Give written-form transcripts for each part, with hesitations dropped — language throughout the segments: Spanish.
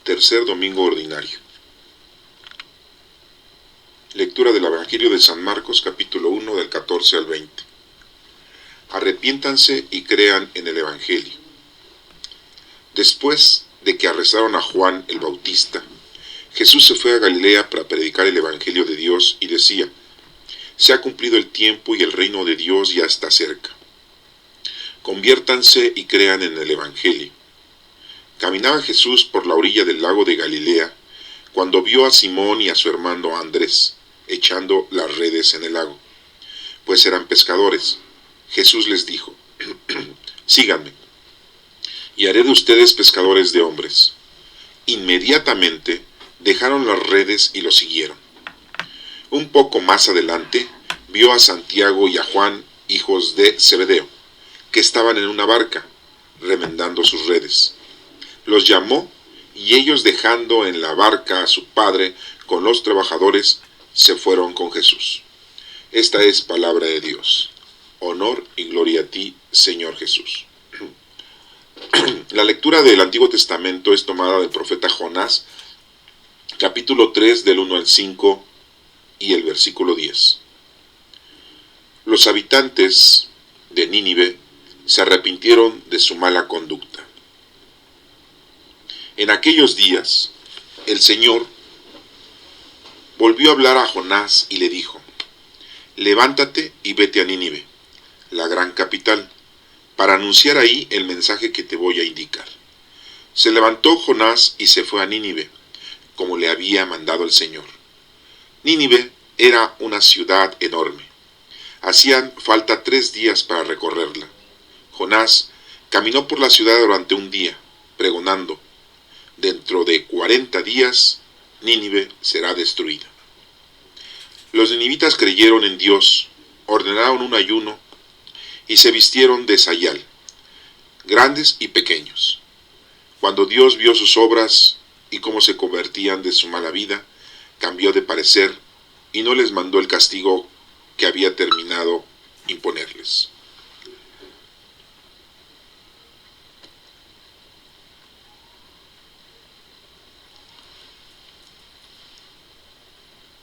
Tercer domingo ordinario. Lectura del Evangelio de San Marcos, capítulo 1, del 14 al 20. Arrepiéntanse y crean en el Evangelio. Después de que arrestaron a Juan el Bautista, Jesús se fue a Galilea para predicar el Evangelio de Dios y decía: se ha cumplido el tiempo y el reino de Dios ya está cerca. Conviértanse y crean en el Evangelio. Caminaba Jesús por la orilla del lago de Galilea cuando vio a Simón y a su hermano Andrés echando las redes en el lago, pues eran pescadores. Jesús les dijo: síganme, y haré de ustedes pescadores de hombres. Inmediatamente dejaron las redes y lo siguieron. Un poco más adelante vio a Santiago y a Juan, hijos de Zebedeo, que estaban en una barca, remendando sus redes. Los llamó, y ellos, dejando en la barca a su padre con los trabajadores, se fueron con Jesús. Esta es palabra de Dios. Honor y gloria a ti, Señor Jesús. La lectura del Antiguo Testamento es tomada del profeta Jonás, capítulo 3, del 1 al 5 y el versículo 10. Los habitantes de Nínive se arrepintieron de su mala conducta. En aquellos días, el Señor volvió a hablar a Jonás y le dijo: levántate y vete a Nínive, la gran capital, para anunciar ahí el mensaje que te voy a indicar. Se levantó Jonás y se fue a Nínive, como le había mandado el Señor. Nínive era una ciudad enorme. Hacían falta 3 días para recorrerla. Jonás caminó por la ciudad durante un día, pregonando: dentro de 40 días, Nínive será destruida. Los ninivitas creyeron en Dios, ordenaron un ayuno y se vistieron de sayal, grandes y pequeños. Cuando Dios vio sus obras y cómo se convertían de su mala vida, cambió de parecer y no les mandó el castigo que había terminado imponerles.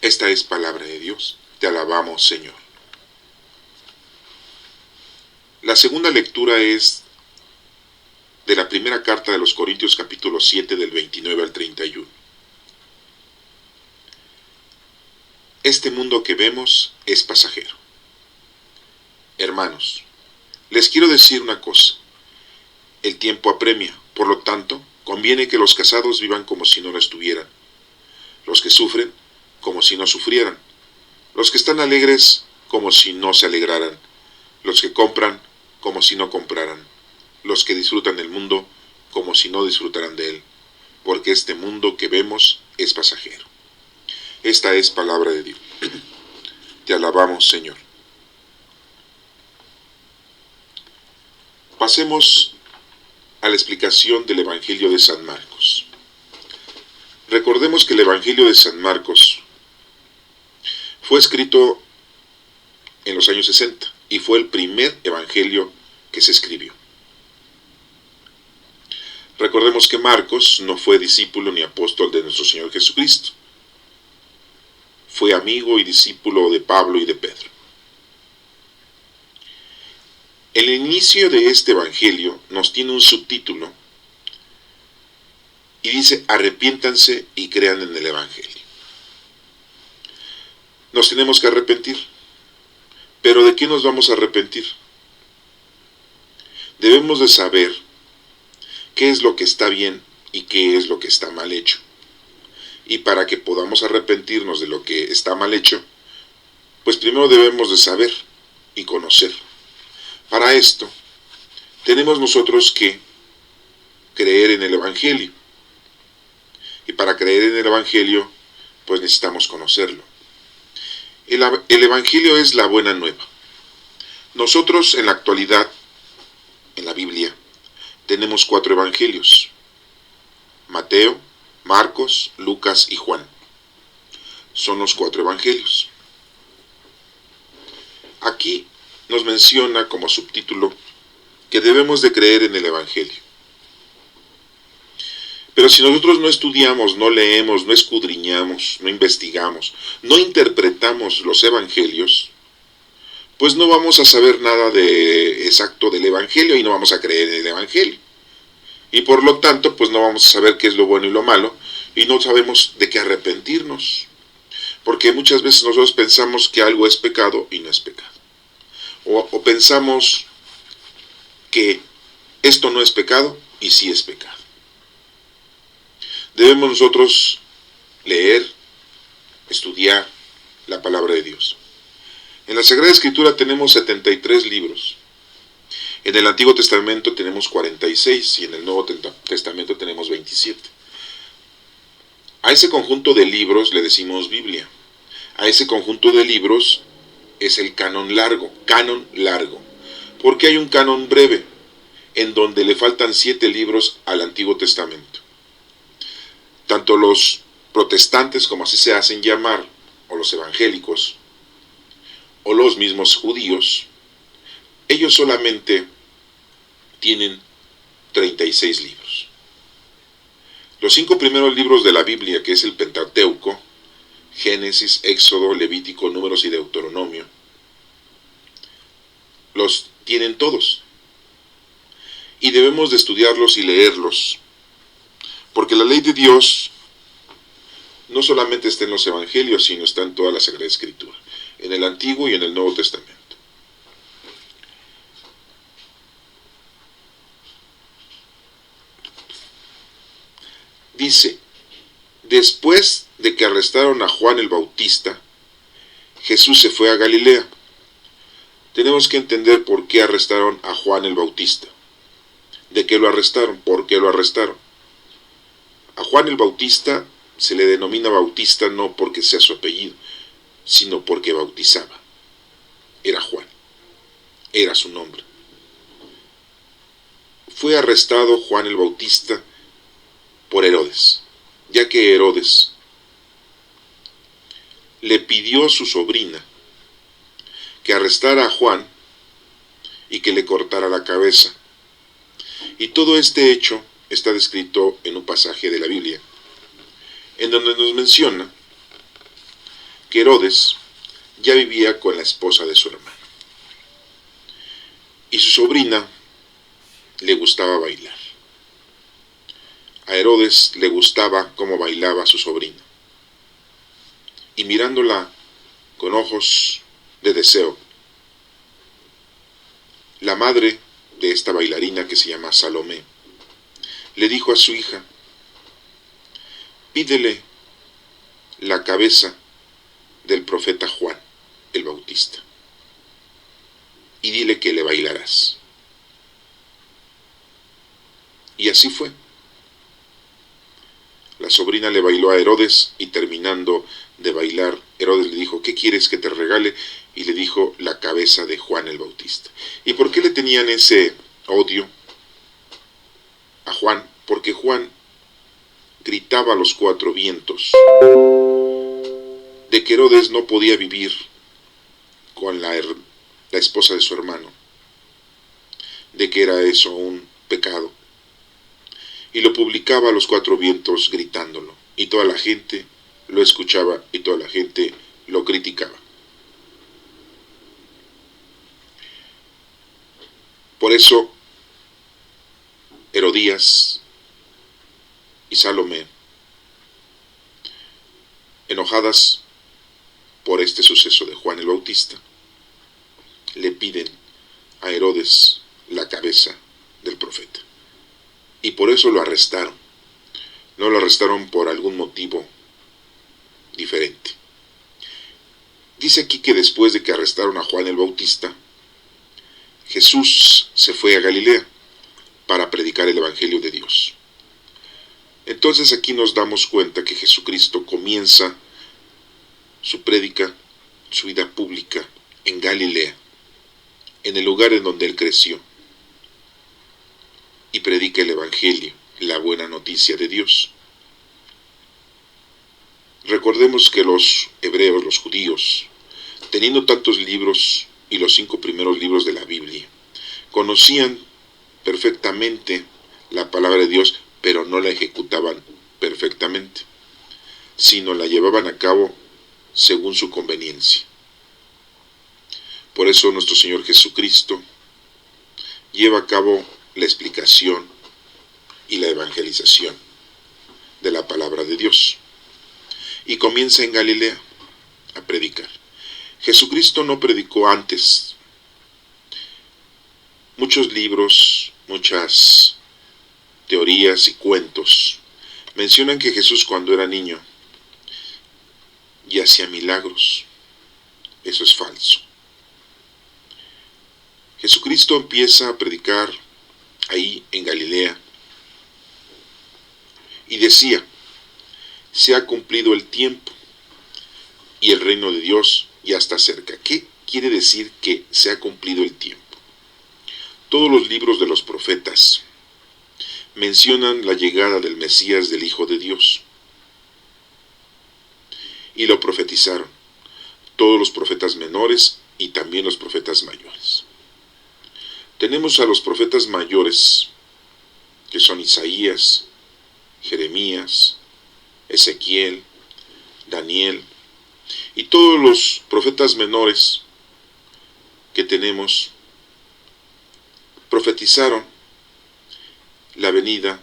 Esta es palabra de Dios. Te alabamos, Señor. La segunda lectura es de la primera carta de los Corintios, capítulo 7, del 29 al 31. Este mundo que vemos es pasajero. Hermanos, les quiero decir una cosa. El tiempo apremia, por lo tanto, conviene que los casados vivan como si no lo estuvieran, los que sufren como si no sufrieran, los que están alegres como si no se alegraran, los que compran como si no compraran, los que disfrutan del mundo como si no disfrutaran de él, porque este mundo que vemos es pasajero. Esta es palabra de Dios. Te alabamos, Señor. Pasemos a la explicación del Evangelio de San Marcos. Recordemos que el Evangelio de San Marcos fue escrito en los años 60 y fue el primer evangelio que se escribió. Recordemos que Marcos no fue discípulo ni apóstol de nuestro Señor Jesucristo. Fue amigo y discípulo de Pablo y de Pedro. El inicio de este evangelio nos tiene un subtítulo y dice: arrepiéntanse y crean en el evangelio. Nos tenemos que arrepentir. ¿Pero de qué nos vamos a arrepentir? Debemos de saber qué es lo que está bien y qué es lo que está mal hecho. Y para que podamos arrepentirnos de lo que está mal hecho, pues primero debemos de saber y conocer. Para esto, tenemos nosotros que creer en el Evangelio. Y para creer en el Evangelio, pues necesitamos conocerlo. El Evangelio es la buena nueva. Nosotros en la actualidad, en la Biblia, tenemos 4 evangelios: Mateo, Marcos, Lucas y Juan. Son los 4 evangelios. Aquí nos menciona como subtítulo que debemos de creer en el Evangelio. Pero si nosotros no estudiamos, no leemos, no escudriñamos, no investigamos, no interpretamos los evangelios, pues no vamos a saber nada de exacto del evangelio y no vamos a creer en el evangelio. Y por lo tanto, pues no vamos a saber qué es lo bueno y lo malo y no sabemos de qué arrepentirnos. Porque muchas veces nosotros pensamos que algo es pecado y no es pecado. O pensamos que esto no es pecado y sí es pecado. Debemos nosotros leer, estudiar la palabra de Dios. En la Sagrada Escritura tenemos 73 libros. En el Antiguo Testamento tenemos 46 y en el Nuevo Testamento tenemos 27. A ese conjunto de libros le decimos Biblia. A ese conjunto de libros es el canon largo, porque hay un canon breve, en donde le faltan 7 libros al Antiguo Testamento. Tanto los protestantes, como así se hacen llamar, o los evangélicos, o los mismos judíos, ellos solamente tienen 36 libros. Los 5 primeros libros de la Biblia, que es el Pentateuco, Génesis, Éxodo, Levítico, Números y Deuteronomio, los tienen todos. Y debemos de estudiarlos y leerlos, porque la ley de Dios no solamente está en los evangelios, sino está en toda la Sagrada Escritura, en el Antiguo y en el Nuevo Testamento. Dice, después de que arrestaron a Juan el Bautista, Jesús se fue a Galilea. Tenemos que entender por qué arrestaron a Juan el Bautista. ¿De qué lo arrestaron? ¿Por qué lo arrestaron? A Juan el Bautista se le denomina Bautista no porque sea su apellido, sino porque bautizaba. Era Juan, era su nombre. Fue arrestado Juan el Bautista por Herodes, ya que Herodes le pidió a su sobrina que arrestara a Juan y que le cortara la cabeza. Y todo este hecho está descrito en un pasaje de la Biblia, en donde nos menciona que Herodes ya vivía con la esposa de su hermano. Y su sobrina le gustaba bailar. A Herodes le gustaba cómo bailaba su sobrina. Y mirándola con ojos de deseo, la madre de esta bailarina, que se llama Salomé, le dijo a su hija, pídele la cabeza del profeta Juan el Bautista y dile que le bailarás. Y así fue. La sobrina le bailó a Herodes y terminando de bailar, Herodes le dijo, ¿qué quieres que te regale? Y le dijo, la cabeza de Juan el Bautista. ¿Y por qué le tenían ese odio a Juan? Porque Juan gritaba a los 4 vientos de que Herodes no podía vivir con la esposa de su hermano, de que era eso un pecado. Y lo publicaba a los 4 vientos gritándolo, y toda la gente lo escuchaba y toda la gente lo criticaba. Por eso Herodías y Salomé, enojadas por este suceso de Juan el Bautista, le piden a Herodes la cabeza del profeta. Y por eso lo arrestaron. No lo arrestaron por algún motivo diferente. Dice aquí que después de que arrestaron a Juan el Bautista, Jesús se fue a Galilea para predicar el Evangelio de Dios. Entonces aquí nos damos cuenta que Jesucristo comienza su prédica, su vida pública en Galilea, en el lugar en donde él creció, y predica el Evangelio, la buena noticia de Dios. Recordemos que los hebreos, los judíos, teniendo tantos libros y los 5 primeros libros de la Biblia, conocían perfectamente la palabra de Dios, pero no la ejecutaban perfectamente, sino la llevaban a cabo según su conveniencia. Por eso nuestro Señor Jesucristo lleva a cabo la explicación y la evangelización de la palabra de Dios. Y comienza en Galilea a predicar. Jesucristo no predicó antes. Muchos libros, muchas teorías y cuentos mencionan que Jesús cuando era niño ya hacía milagros. Eso es falso. Jesucristo empieza a predicar ahí en Galilea y decía: se ha cumplido el tiempo y el reino de Dios ya está cerca. ¿Qué quiere decir que se ha cumplido el tiempo? Todos los libros de los profetas mencionan la llegada del Mesías, del Hijo de Dios, y lo profetizaron todos los profetas menores y también los profetas mayores. Tenemos a los profetas mayores, que son Isaías, Jeremías, Ezequiel, Daniel, y todos los profetas menores que tenemos profetizaron la venida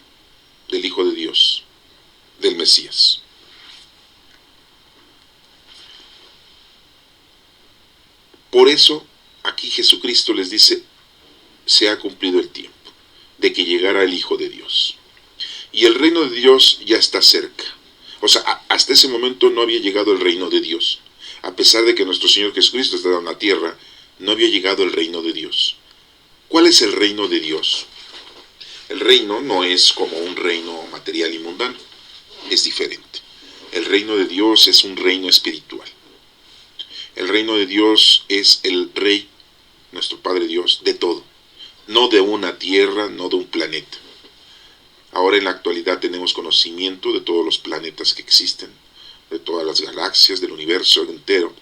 del Hijo de Dios, del Mesías. Por eso aquí Jesucristo les dice: se ha cumplido el tiempo de que llegara el Hijo de Dios. Y el reino de Dios ya está cerca. O sea, hasta ese momento no había llegado el reino de Dios. A pesar de que nuestro Señor Jesucristo estaba en la tierra, no había llegado el reino de Dios. ¿Cuál es el reino de Dios? El reino no es como un reino material y mundano. Es diferente. El reino de Dios es un reino espiritual. El reino de Dios es el Rey, nuestro Padre Dios, de todo. No de una tierra, no de un planeta. Ahora en la actualidad tenemos conocimiento de todos los planetas que existen, de todas las galaxias, del universo entero.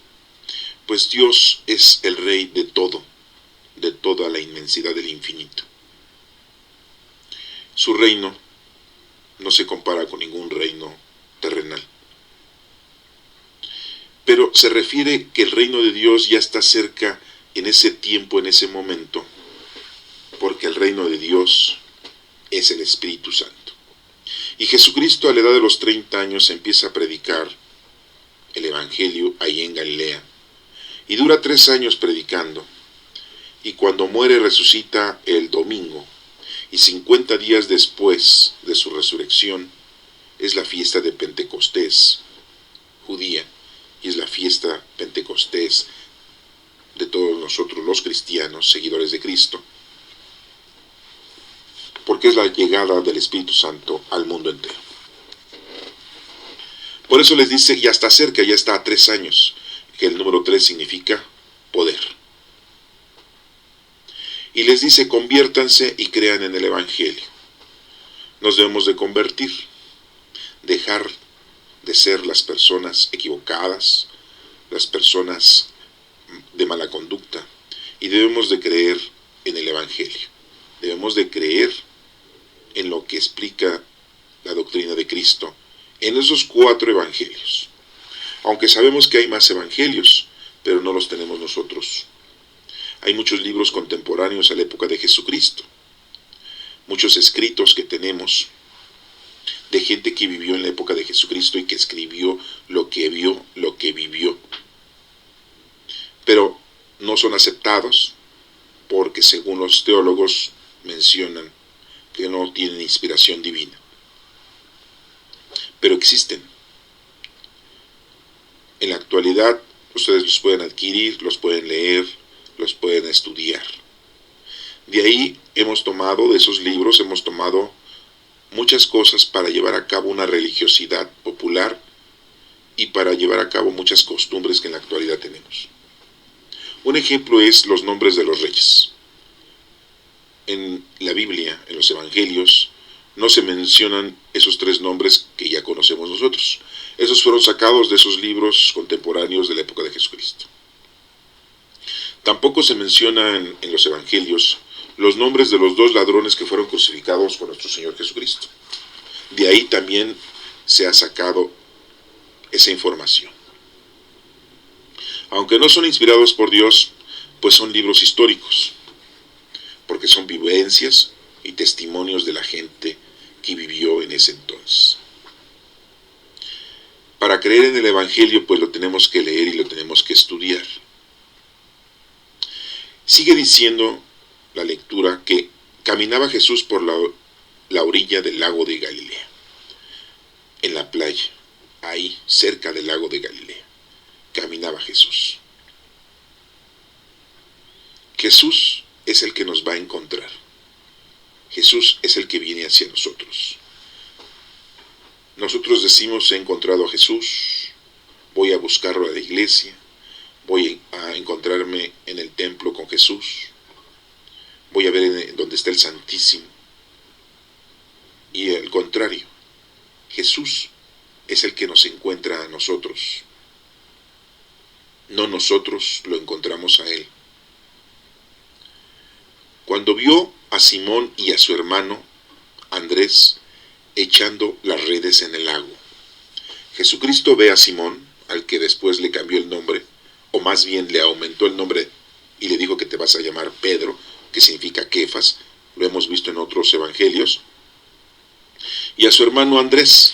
Pues Dios es el Rey de todo, de toda la inmensidad del infinito. Su reino no se compara con ningún reino terrenal. Pero se refiere que el reino de Dios ya está cerca en ese tiempo, en ese momento, porque el reino de Dios es el Espíritu Santo. Y Jesucristo a la edad de los 30 años empieza a predicar el Evangelio ahí en Galilea. Y dura 3 años predicando. Y cuando muere resucita el domingo. Y 50 días después de su resurrección es la fiesta de Pentecostés judía. Y es la fiesta Pentecostés de todos nosotros los cristianos, seguidores de Cristo. Porque es la llegada del Espíritu Santo al mundo entero. Por eso les dice: ya está cerca, ya está a 3 años, que el número 3 significa poder. Y les dice: conviértanse y crean en el Evangelio. Nos debemos de convertir, dejar de ser las personas equivocadas, las personas de mala conducta, y debemos de creer en el Evangelio. Debemos de creer en lo que explica la doctrina de Cristo, en esos 4 evangelios. Aunque sabemos que hay más evangelios, pero no los tenemos nosotros. Hay muchos libros contemporáneos a la época de Jesucristo, muchos escritos que tenemos de gente que vivió en la época de Jesucristo y que escribió lo que vio, lo que vivió. Pero no son aceptados porque, según los teólogos, mencionan que no tienen inspiración divina. Pero existen. En la actualidad ustedes los pueden adquirir, los pueden leer, los pueden estudiar. De ahí hemos tomado, de esos libros, hemos tomado muchas cosas para llevar a cabo una religiosidad popular y para llevar a cabo muchas costumbres que en la actualidad tenemos. Un ejemplo es los nombres de los reyes. En la Biblia, en los evangelios, no se mencionan esos 3 nombres que ya conocemos nosotros. Esos fueron sacados de esos libros contemporáneos de la época de Jesucristo. Tampoco se mencionan en los evangelios los nombres de los 2 ladrones que fueron crucificados por nuestro Señor Jesucristo. De ahí también se ha sacado esa información. Aunque no son inspirados por Dios, pues son libros históricos, porque son vivencias y testimonios de la gente que vivió en ese entonces. Para creer en el Evangelio, pues lo tenemos que leer y lo tenemos que estudiar. Sigue diciendo la lectura que caminaba Jesús por la orilla del lago de Galilea, en la playa, ahí cerca del lago de Galilea, caminaba Jesús. Jesús es el que nos va a encontrar. Jesús es el que viene hacia nosotros. Nosotros decimos: he encontrado a Jesús, voy a buscarlo a la iglesia, voy a encontrarme en el templo con Jesús, voy a ver dónde está el Santísimo. Y al contrario, Jesús es el que nos encuentra a nosotros. No nosotros lo encontramos a Él. Cuando vio a Simón y a su hermano Andrés echando las redes en el lago, Jesucristo ve a Simón, al que después le cambió el nombre, o más bien le aumentó el nombre y le dijo que te vas a llamar Pedro, que significa Kefas, lo hemos visto en otros evangelios, y a su hermano Andrés.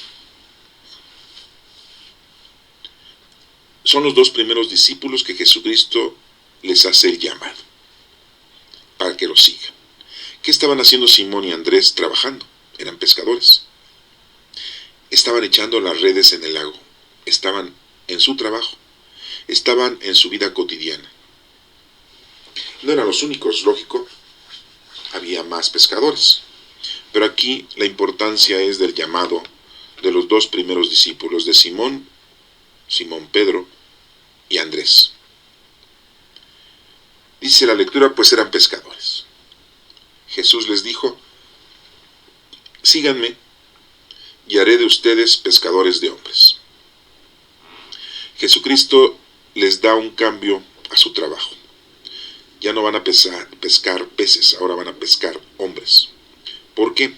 Son los dos primeros discípulos que Jesucristo les hace el llamado para que lo sigan. ¿Qué estaban haciendo Simón y Andrés? Trabajando, eran pescadores. Estaban echando las redes en el lago, estaban en su trabajo, estaban en su vida cotidiana. No eran los únicos, lógico, había más pescadores. Pero aquí la importancia es del llamado de los dos primeros discípulos, de Simón Pedro y Andrés. Dice la lectura, pues eran pescadores. Jesús les dijo: síganme y haré de ustedes pescadores de hombres. Jesucristo les da un cambio a su trabajo. Ya no van a pescar peces, ahora van a pescar hombres. ¿Por qué?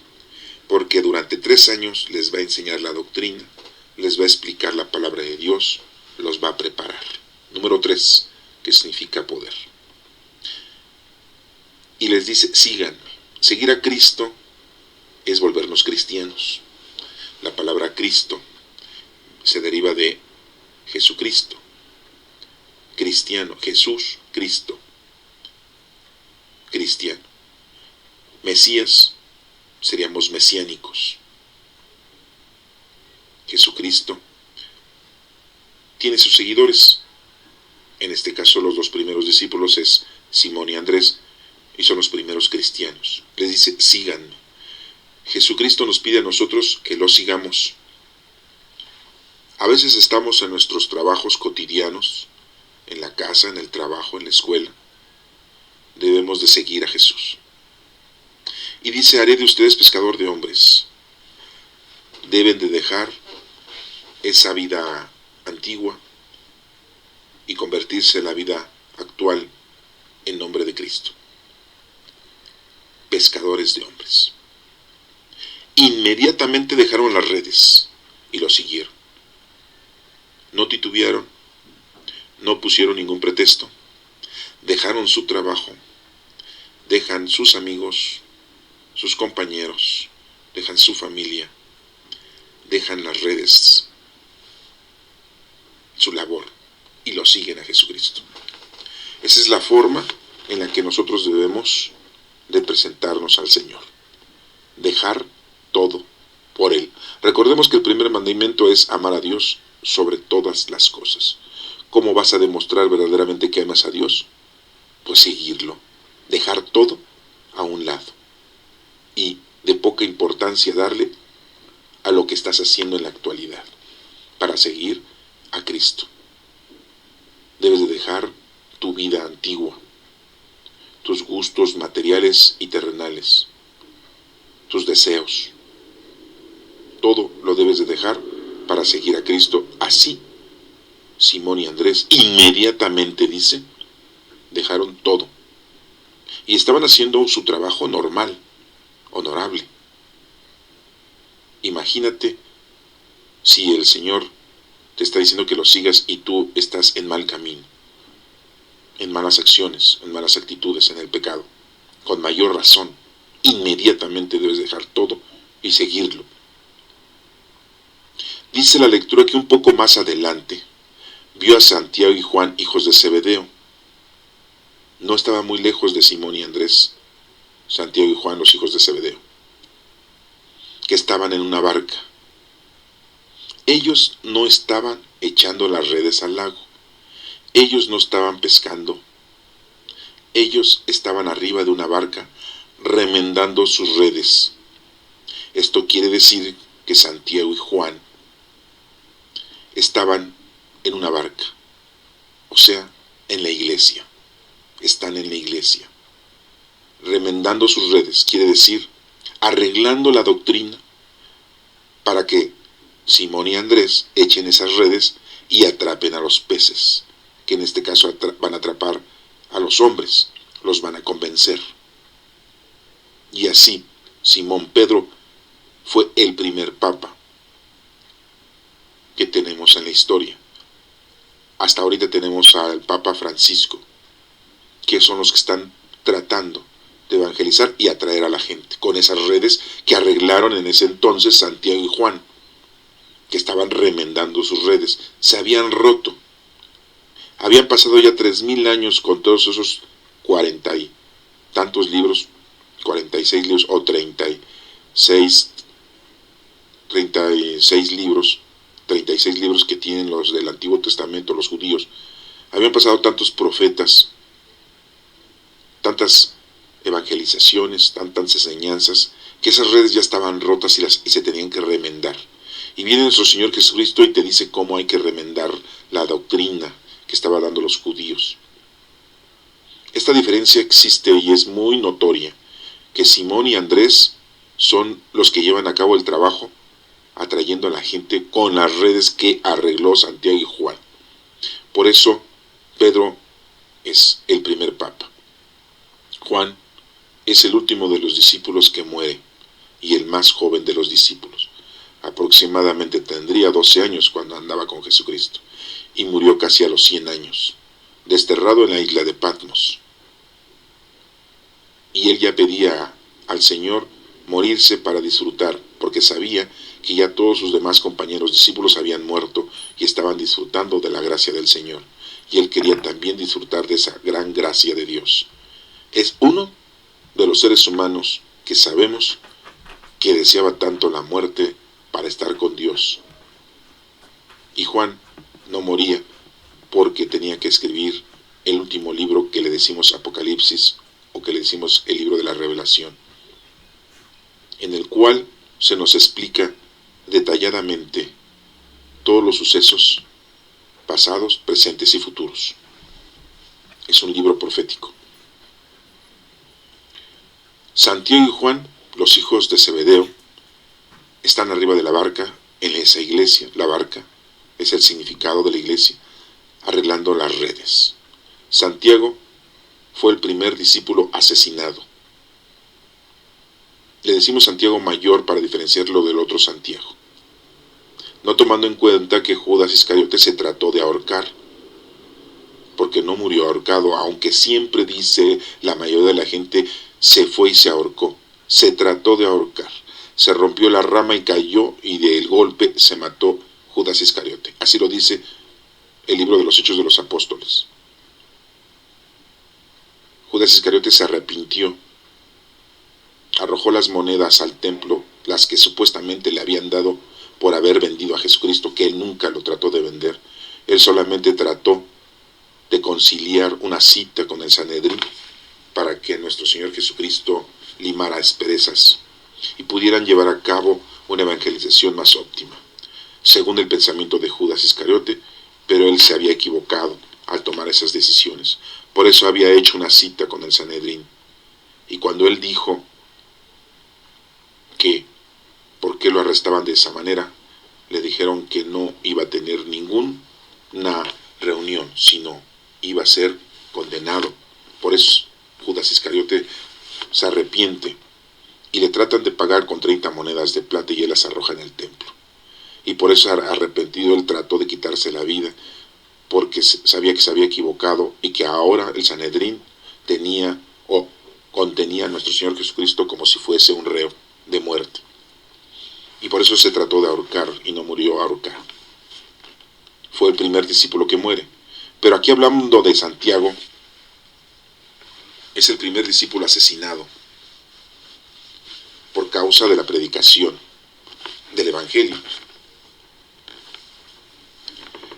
Porque durante 3 años les va a enseñar la doctrina, les va a explicar la palabra de Dios, los va a preparar. Número 3, que significa poder. Y les dice: síganme. Seguir a Cristo es volvernos cristianos. La palabra Cristo se deriva de Jesucristo. Cristiano, Jesús, Cristo. Cristiano. Mesías, seríamos mesiánicos. Jesucristo tiene sus seguidores. En este caso, los dos primeros discípulos es Simón y Andrés, y son los primeros cristianos. Les dice: síganme. Jesucristo nos pide a nosotros que lo sigamos. A veces estamos en nuestros trabajos cotidianos, en la casa, en el trabajo, en la escuela. Debemos de seguir a Jesús. Y dice: haré de ustedes pescador de hombres. Deben de dejar esa vida antigua y convertirse en la vida actual en nombre de Cristo. Pescadores de hombres. Inmediatamente dejaron las redes y lo siguieron. No titubearon, no pusieron ningún pretexto. Dejaron su trabajo, dejan sus amigos, sus compañeros, dejan su familia, dejan las redes, su labor, y lo siguen a Jesucristo. Esa es la forma en la que nosotros debemos de presentarnos al Señor. Dejar todo por Él. Recordemos que el primer mandamiento es amar a Dios sobre todas las cosas. ¿Cómo vas a demostrar verdaderamente que amas a Dios? Pues seguirlo, dejar todo a un lado y de poca importancia darle a lo que estás haciendo en la actualidad para seguir a Cristo. Debes de dejar tu vida antigua, tus gustos materiales y terrenales, tus deseos. Todo lo debes de dejar para seguir a Cristo. Así, Simón y Andrés inmediatamente, dice, dejaron todo. Y estaban haciendo su trabajo normal, honorable. Imagínate si el Señor te está diciendo que lo sigas y tú estás en mal camino, en malas acciones, en malas actitudes, en el pecado. Con mayor razón, inmediatamente debes dejar todo y seguirlo. Dice la lectura que un poco más adelante vio a Santiago y Juan, hijos de Zebedeo. No estaba muy lejos de Simón y Andrés, Santiago y Juan, los hijos de Zebedeo, que estaban en una barca. Ellos no estaban echando las redes al lago, ellos no estaban pescando, ellos estaban arriba de una barca remendando sus redes. Esto quiere decir que Santiago y Juan estaban en una barca, o sea, en la iglesia. Están en la iglesia. Remendando sus redes, quiere decir arreglando la doctrina para que Simón y Andrés echen esas redes y atrapen a los peces, que en este caso van a atrapar a los hombres, los van a convencer. Y así, Simón Pedro fue el primer papa que tenemos en la historia. Hasta ahorita tenemos al Papa Francisco, que son los que están tratando de evangelizar y atraer a la gente con esas redes que arreglaron en ese entonces Santiago y Juan, que estaban remendando sus redes. Se habían roto. Habían pasado ya 3000 años con todos esos 40 y tantos libros, 46 libros o 36 libros, 36 libros que tienen los del Antiguo Testamento, los judíos. Habían pasado tantos profetas, tantas evangelizaciones, tantas enseñanzas, que esas redes ya estaban rotas y se tenían que remendar. Y viene nuestro Señor Jesucristo y te dice cómo hay que remendar la doctrina que estaba dando los judíos. Esta diferencia existe y es muy notoria, que Simón y Andrés son los que llevan a cabo el trabajo atrayendo a la gente con las redes que arregló Santiago y Juan. Por eso Pedro es el primer papa. Juan es el último de los discípulos que muere y el más joven de los discípulos. Aproximadamente tendría 12 años cuando andaba con Jesucristo y murió casi a los 100 años, desterrado en la isla de Patmos. Y él ya pedía al Señor morirse para disfrutar, porque sabía que ya todos sus demás compañeros discípulos habían muerto y estaban disfrutando de la gracia del Señor. Y él quería también disfrutar de esa gran gracia de Dios. Es uno de los seres humanos que sabemos que deseaba tanto la muerte para estar con Dios. Y Juan no moría porque tenía que escribir el último libro que le decimos Apocalipsis, o que le decimos el libro de la Revelación, en el cual se nos explica detalladamente todos los sucesos pasados, presentes y futuros. Es un libro profético. Santiago y Juan, los hijos de Zebedeo, están arriba de la barca en esa iglesia. La barca es el significado de la iglesia, arreglando las redes. Santiago fue el primer discípulo asesinado. Le decimos Santiago mayor para diferenciarlo del otro Santiago, no tomando en cuenta que Judas Iscariote se trató de ahorcar, porque no murió ahorcado, aunque siempre dice la mayoría de la gente se fue y se ahorcó. Se trató de ahorcar, se rompió la rama y cayó, y del golpe se mató Judas Iscariote. Así lo dice el libro de los Hechos de los Apóstoles. Judas Iscariote se arrepintió, arrojó las monedas al templo, las que supuestamente le habían dado por haber vendido a Jesucristo, que él nunca lo trató de vender. Él solamente trató de conciliar una cita con el Sanedrín para que nuestro Señor Jesucristo limara asperezas y pudieran llevar a cabo una evangelización más óptima, según el pensamiento de Judas Iscariote, pero él se había equivocado al tomar esas decisiones. Por eso había hecho una cita con el Sanedrín. Y cuando él dijo que por qué lo arrestaban de esa manera, le dijeron que no iba a tener ninguna reunión, sino iba a ser condenado. Por eso Judas Iscariote se arrepiente y le tratan de pagar con 30 monedas de plata y él las arroja en el templo. Y por eso arrepentido él trató de quitarse la vida, porque sabía que se había equivocado y que ahora el Sanedrín tenía o contenía a nuestro Señor Jesucristo como si fuese un reo de muerte. Y por eso se trató de ahorcar y no murió ahorcado. Fue el primer discípulo que muere. Pero aquí hablando de Santiago, es el primer discípulo asesinado por causa de la predicación del Evangelio.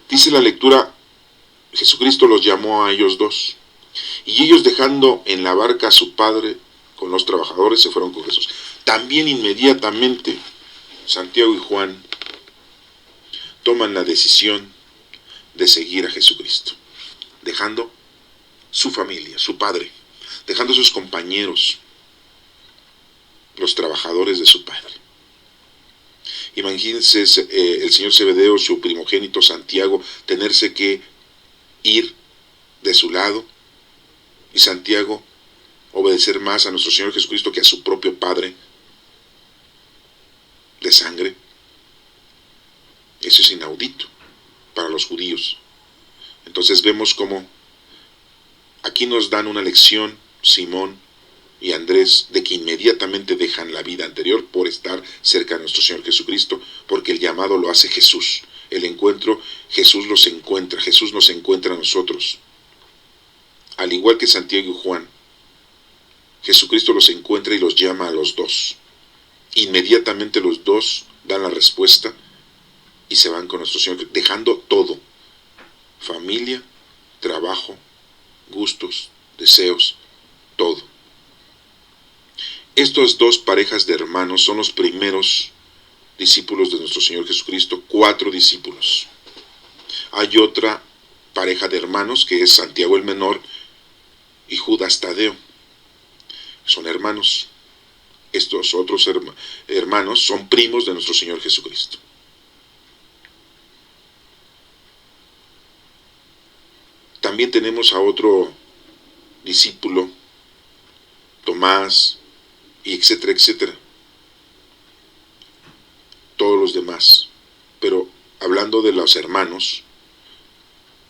Dice la lectura, Jesucristo los llamó a ellos dos, y ellos dejando en la barca a su padre con los trabajadores se fueron con Jesús. También inmediatamente Santiago y Juan toman la decisión de seguir a Jesucristo, dejando su familia, su padre, dejando sus compañeros, los trabajadores de su padre. Imagínense el señor Zebedeo, su primogénito Santiago, tenerse que ir de su lado, y Santiago obedecer más a nuestro Señor Jesucristo que a su propio padre de sangre. Eso es inaudito para los judíos. Entonces vemos cómo aquí nos dan una lección Simón y Andrés de que inmediatamente dejan la vida anterior por estar cerca de nuestro Señor Jesucristo, porque el llamado lo hace Jesús. El encuentro, Jesús los encuentra, Jesús nos encuentra a nosotros. Al igual que Santiago y Juan, Jesucristo los encuentra y los llama a los dos. Inmediatamente los dos dan la respuesta y se van con nuestro Señor, dejando todo: familia, trabajo, gustos, deseos, todo. Estas dos parejas de hermanos son los primeros discípulos de nuestro Señor Jesucristo, 4 discípulos. Hay otra pareja de hermanos que es Santiago el menor y Judas Tadeo. Son hermanos. Estos otros hermanos son primos de nuestro Señor Jesucristo. También tenemos a otro discípulo, Tomás, y etcétera, etcétera. Todos los demás. Pero hablando de los hermanos,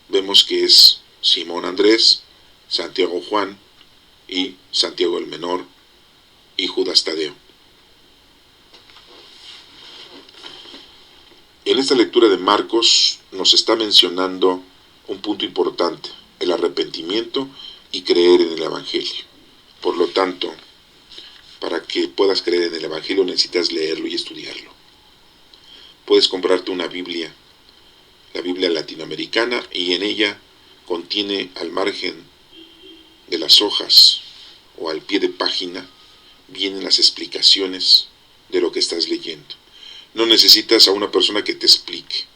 vemos que es Simón Andrés, Santiago Juan y Santiago el menor y Judas Tadeo. En esta lectura de Marcos nos está mencionando un punto importante: el arrepentimiento y creer en el Evangelio. Por lo tanto, para que puedas creer en el Evangelio necesitas leerlo y estudiarlo. Puedes comprarte una Biblia, la Biblia latinoamericana, y en ella contiene al margen de las hojas o al pie de página vienen las explicaciones de lo que estás leyendo. No necesitas a una persona que te explique,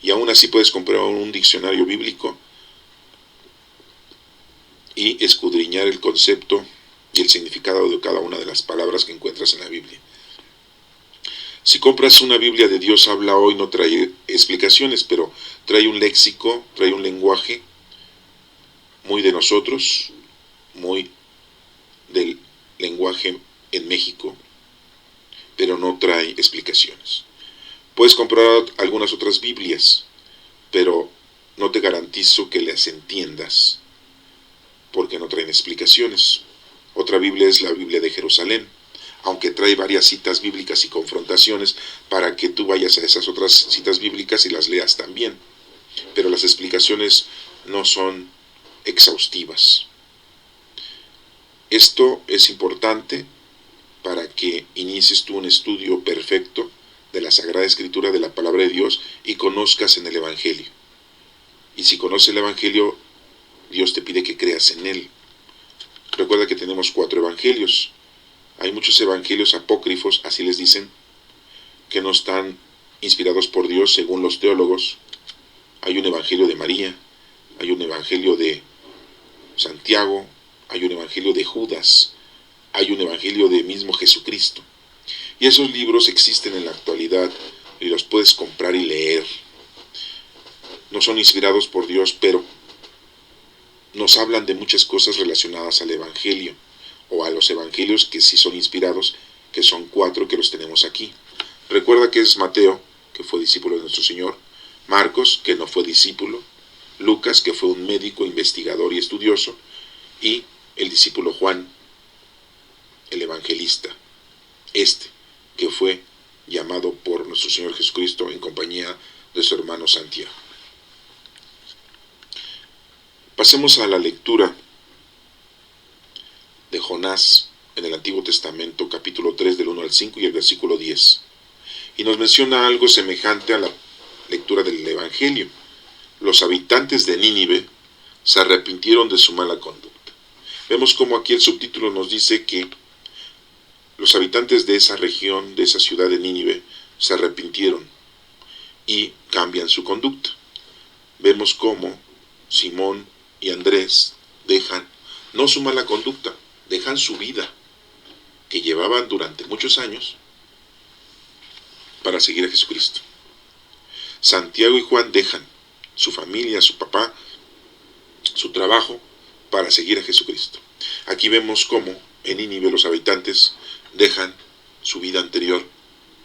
y aún así puedes comprar un diccionario bíblico y escudriñar el concepto y el significado de cada una de las palabras que encuentras en la Biblia. Si compras una Biblia de Dios habla hoy, no trae explicaciones, pero trae un léxico, trae un lenguaje muy de nosotros, muy del lenguaje en México, pero no trae explicaciones. Puedes comprar algunas otras Biblias, pero no te garantizo que las entiendas, porque no traen explicaciones. Otra Biblia es la Biblia de Jerusalén, aunque trae varias citas bíblicas y confrontaciones para que tú vayas a esas otras citas bíblicas y las leas también, pero las explicaciones no son exhaustivas. Esto es importante para que inicies tú un estudio perfecto de la Sagrada Escritura, de la Palabra de Dios, y conozcas en el Evangelio. Y si conoces el Evangelio, Dios te pide que creas en él. Recuerda que tenemos 4 evangelios. Hay muchos evangelios apócrifos, así les dicen, que no están inspirados por Dios según los teólogos. Hay un evangelio de María, hay un evangelio de Santiago, hay un evangelio de Judas, hay un evangelio de mismo Jesucristo. Y esos libros existen en la actualidad y los puedes comprar y leer. No son inspirados por Dios, pero nos hablan de muchas cosas relacionadas al evangelio, o a los evangelios que sí son inspirados que son 4 que los tenemos aquí. Recuerda que es Mateo, que fue discípulo de nuestro Señor, Marcos, que no fue discípulo, Lucas, que fue un médico, investigador y estudioso, y el discípulo Juan, el evangelista, que fue llamado por nuestro Señor Jesucristo en compañía de su hermano Santiago. Pasemos a la lectura de Jonás en el Antiguo Testamento, capítulo 3, del 1 al 5 y el versículo 10. Y nos menciona algo semejante a la lectura del Evangelio. Los habitantes de Nínive se arrepintieron de su mala conducta. Vemos como aquí el subtítulo nos dice que los habitantes de esa región, de esa ciudad de Nínive, se arrepintieron y cambian su conducta. Vemos cómo Simón y Andrés dejan, no su mala conducta, dejan su vida que llevaban durante muchos años para seguir a Jesucristo. Santiago y Juan dejan su familia, su papá, su trabajo para seguir a Jesucristo. Aquí vemos cómo en Nínive los habitantes dejan su vida anterior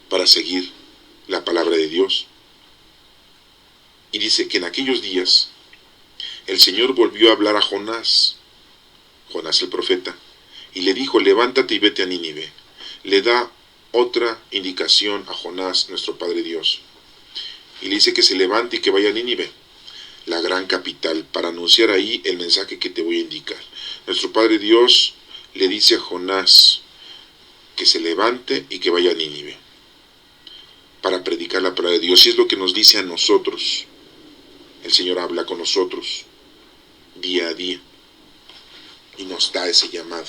para seguir la palabra de Dios. Y dice que en aquellos días el Señor volvió a hablar a Jonás el profeta, y le dijo: levántate y vete a Nínive. Le da otra indicación a Jonás, nuestro Padre Dios, y le dice que se levante y que vaya a Nínive, la gran capital, para anunciar ahí el mensaje que te voy a indicar. Nuestro Padre Dios le dice a Jonás que se levante y que vaya a Nínive para predicar la palabra de Dios. Y es lo que nos dice a nosotros. El Señor habla con nosotros día a día y nos da ese llamado.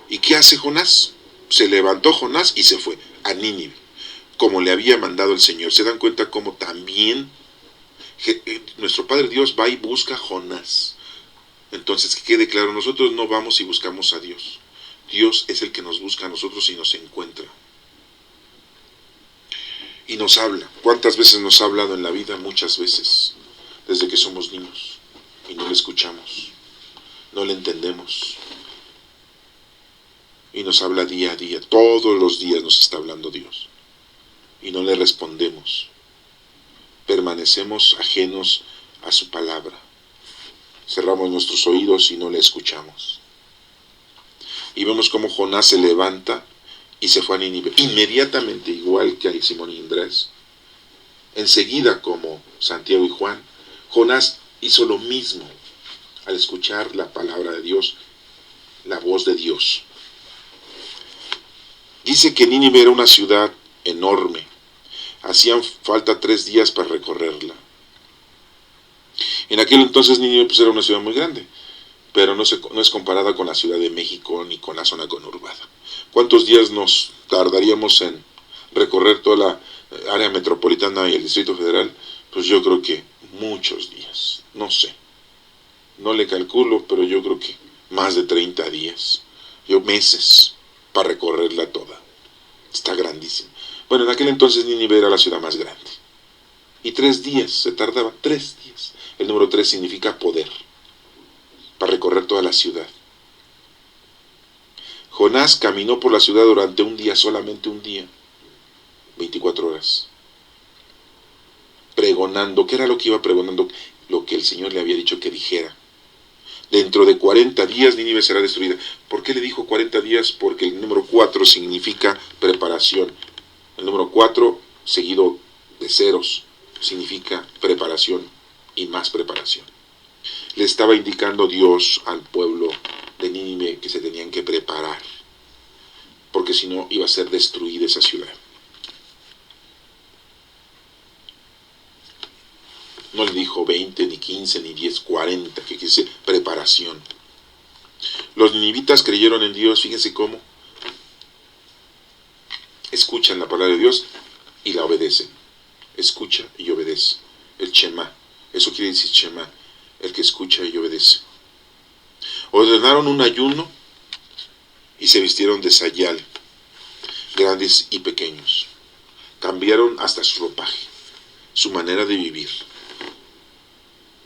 ¿Y qué hace Jonás? Se levantó Jonás y se fue a Nínive, como le había mandado el Señor. ¿Se dan cuenta cómo también nuestro Padre Dios va y busca a Jonás? Entonces, que quede claro, nosotros no vamos y buscamos a Dios. Dios es el que nos busca a nosotros y nos encuentra. Y nos habla. ¿Cuántas veces nos ha hablado en la vida? Muchas veces, desde que somos niños, y no le escuchamos, no le entendemos. Y nos habla día a día, todos los días nos está hablando Dios. Y no le respondemos. Permanecemos ajenos a su palabra. Cerramos nuestros oídos y no le escuchamos. Y vemos cómo Jonás se levanta y se fue a Nínive. Inmediatamente, igual que a Simón y Andrés, enseguida como Santiago y Juan, Jonás hizo lo mismo al escuchar la palabra de Dios, la voz de Dios. Dice que Nínive era una ciudad enorme. Hacían falta 3 días para recorrerla. En aquel entonces Nínive pues era una ciudad muy grande, pero no es comparada con la Ciudad de México ni con la zona conurbada. ¿Cuántos días nos tardaríamos en recorrer toda la área metropolitana y el Distrito Federal? Pues yo creo que muchos días, no sé. No le calculo, pero yo creo que más de 30 días, meses, para recorrerla toda. Está grandísima. Bueno, en aquel entonces Nínive era la ciudad más grande. Y 3 días se tardaba, 3 días. El número 3 significa poder, para recorrer toda la ciudad. Jonás caminó por la ciudad durante un día, solamente un día, 24 horas, pregonando. ¿Qué era lo que iba pregonando? Lo que el Señor le había dicho que dijera. Dentro de 40 días Nínive será destruida. ¿Por qué le dijo 40 días? Porque el número 4 significa preparación. El número 4, seguido de ceros, significa preparación y más preparación. Le estaba indicando Dios al pueblo de Nínive que se tenían que preparar, porque si no iba a ser destruida esa ciudad. No le dijo 20, ni 15, ni 10, 40, que dice preparación. Los ninivitas creyeron en Dios, fíjense cómo. Escuchan la palabra de Dios y la obedecen. Escucha y obedece. El Shema. Eso quiere decir Shema, el que escucha y obedece. Ordenaron un ayuno y se vistieron de sayal, grandes y pequeños. Cambiaron hasta su ropaje, su manera de vivir.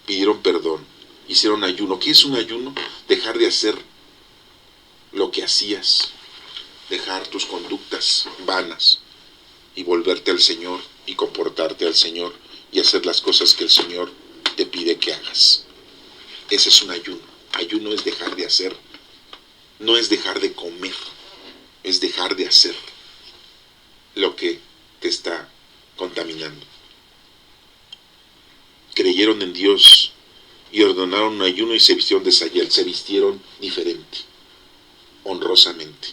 Pidieron perdón, hicieron ayuno. ¿Qué es un ayuno? Dejar de hacer lo que hacías dejar tus conductas vanas y volverte al Señor y comportarte al Señor y hacer las cosas que el Señor te pide que hagas. Ese es un ayuno. Ayuno es dejar de hacer, no es dejar de comer, es dejar de hacer lo que te está contaminando. Creyeron en Dios y ordenaron un ayuno y se vistieron de sayal, se vistieron diferente, honrosamente.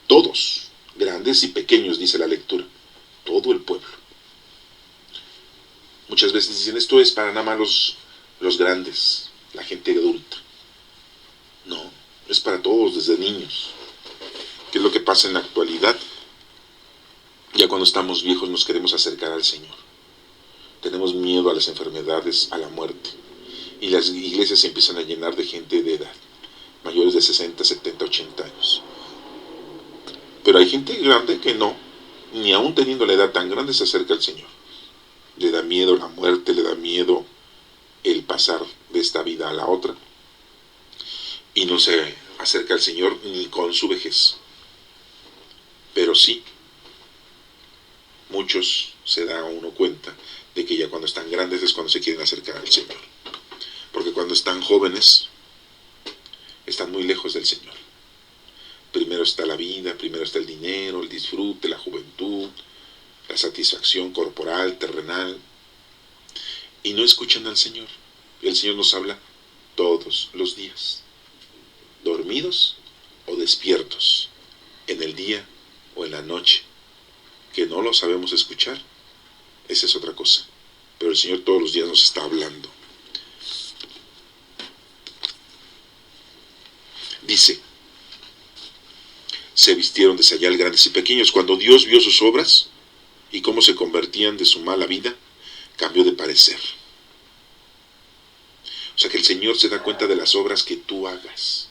Todos, grandes y pequeños, dice la lectura, todo el pueblo. Muchas veces dicen, esto es para nada más los grandes, la gente adulta. No, es para todos, desde niños. ¿Qué es lo que pasa en la actualidad? Ya cuando estamos viejos nos queremos acercar al Señor. Tenemos miedo a las enfermedades, a la muerte. Y las iglesias se empiezan a llenar de gente de edad, mayores de 60, 70, 80 años. Pero hay gente grande que no, ni aún teniendo la edad tan grande, se acerca al Señor. Le da miedo la muerte, le da miedo el pasar de esta vida a la otra. Y no se acerca al Señor ni con su vejez. Pero sí, muchos se da uno cuenta de que ya cuando están grandes es cuando se quieren acercar al Señor. Porque cuando están jóvenes, están muy lejos del Señor. Primero está la vida, primero está el dinero, el disfrute, la juventud, la satisfacción corporal, terrenal. Y no escuchan al Señor. El Señor nos habla todos los días, dormidos o despiertos, en el día o en la noche. Que no lo sabemos escuchar, esa es otra cosa. Pero el Señor todos los días nos está hablando. Dice, se vistieron de sayal grandes y pequeños. Cuando Dios vio sus obras y cómo se convertían de su mala vida, cambió de parecer. O sea que el Señor se da cuenta de las obras que tú hagas.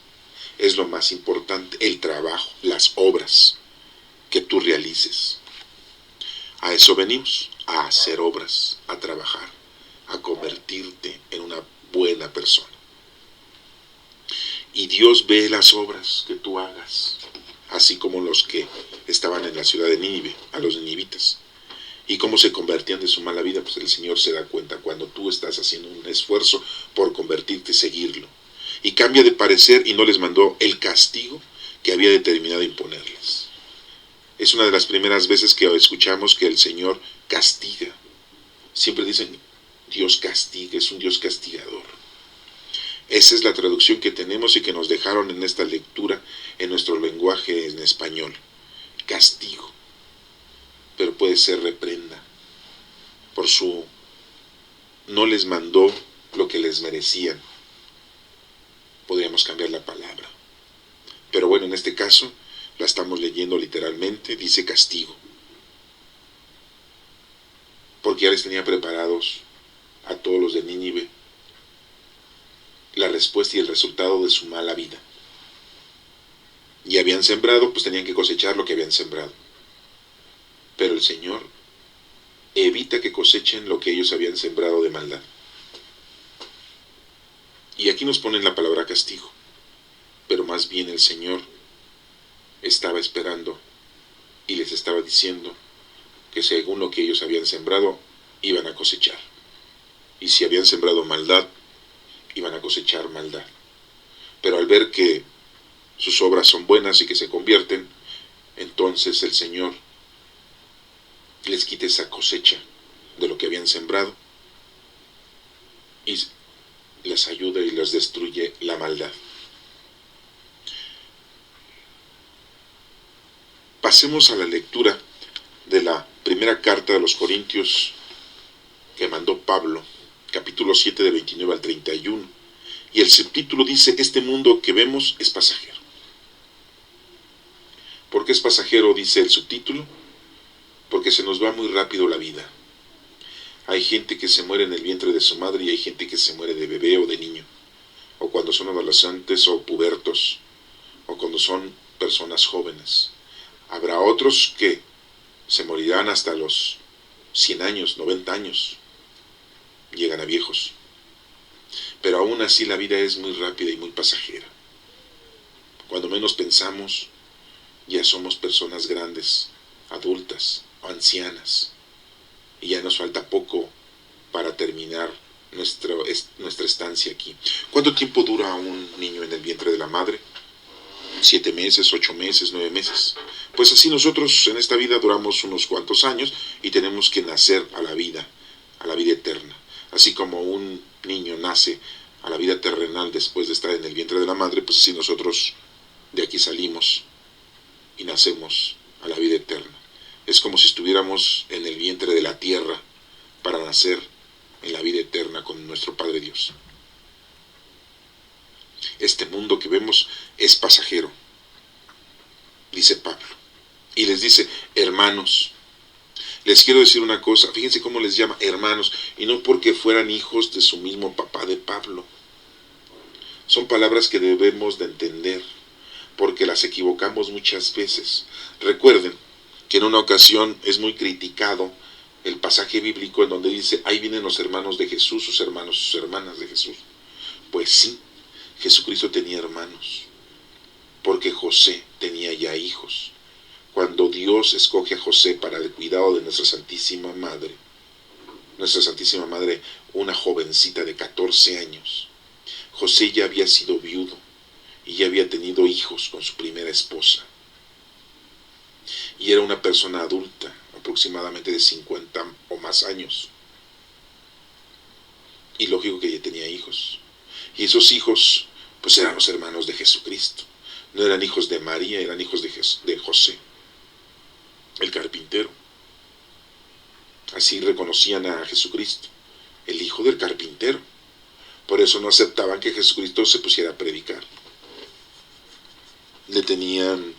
Es lo más importante, el trabajo, las obras que tú realices. A eso venimos, a hacer obras, a trabajar, a convertirte en una buena persona. Y Dios ve las obras que tú hagas, así como los que estaban en la ciudad de Nínive, a los ninivitas. Y cómo se convertían de su mala vida, pues el Señor se da cuenta cuando tú estás haciendo un esfuerzo por convertirte y seguirlo. Y cambia de parecer y no les mandó el castigo que había determinado imponerles. Es una de las primeras veces que escuchamos que el Señor castiga. Siempre dicen, Dios castiga, es un Dios castigador. Esa es la traducción que tenemos y que nos dejaron en esta lectura en nuestro lenguaje en español. Castigo. Pero puede ser reprenda. No les mandó lo que les merecían. Podríamos cambiar la palabra. Pero bueno, en este caso la estamos leyendo literalmente, dice castigo. Porque ya les tenía preparados a todos los de Nínive la respuesta y el resultado de su mala vida. Y habían sembrado, pues tenían que cosechar lo que habían sembrado. Pero el Señor evita que cosechen lo que ellos habían sembrado de maldad. Y aquí nos ponen la palabra castigo. Pero más bien el Señor estaba esperando y les estaba diciendo que según lo que ellos habían sembrado, iban a cosechar. Y si habían sembrado maldad, iban a cosechar maldad. Pero al ver que sus obras son buenas y que se convierten, entonces el Señor les quita esa cosecha de lo que habían sembrado y les ayuda y les destruye la maldad. Pasemos a la lectura de la primera carta de los Corintios que mandó Pablo, capítulo 7 de 29 al 31, y el subtítulo dice, este mundo que vemos es pasajero. ¿Por qué es pasajero? Dice el subtítulo, porque se nos va muy rápido la vida. Hay gente que se muere en el vientre de su madre y hay gente que se muere de bebé o de niño, o cuando son adolescentes o pubertos, o cuando son personas jóvenes. Habrá otros que se morirán hasta los 100 años, 90 años, llegan a viejos. Pero aún así la vida es muy rápida y muy pasajera. Cuando menos pensamos, Ya somos personas grandes, adultas o ancianas, y ya nos falta poco para terminar nuestra estancia aquí. ¿Cuánto tiempo dura un niño en el vientre de la madre? 7 meses, 8 meses, 9 meses. Pues así nosotros en esta vida duramos unos cuantos años y tenemos que nacer a la vida eterna. Así como un niño nace a la vida terrenal después de estar en el vientre de la madre, pues así nosotros de aquí salimos y nacemos a la vida eterna. Es como si estuviéramos en el vientre de la tierra para nacer en la vida eterna con nuestro Padre Dios. Este mundo que vemos es pasajero, dice Pablo. Y les dice, hermanos, les quiero decir una cosa, fíjense cómo les llama hermanos, y no porque fueran hijos de su mismo papá de Pablo. Son palabras que debemos de entender, porque las equivocamos muchas veces. Recuerden que en una ocasión es muy criticado el pasaje bíblico en donde dice, ahí vienen los hermanos de Jesús, sus hermanos, sus hermanas de Jesús. Pues sí, Jesucristo tenía hermanos, porque José tenía ya hijos. Cuando Dios escoge a José para el cuidado de nuestra Santísima Madre, una jovencita de 14 años, José ya había sido viudo y ya había tenido hijos con su primera esposa. Y era una persona adulta, aproximadamente de 50 o más años. Y lógico que ya tenía hijos. Y esos hijos, pues eran los hermanos de Jesucristo. No eran hijos de María, eran hijos de José, el carpintero. Así reconocían a Jesucristo, el hijo del carpintero. Por eso no aceptaban que Jesucristo se pusiera a predicar. Le tenían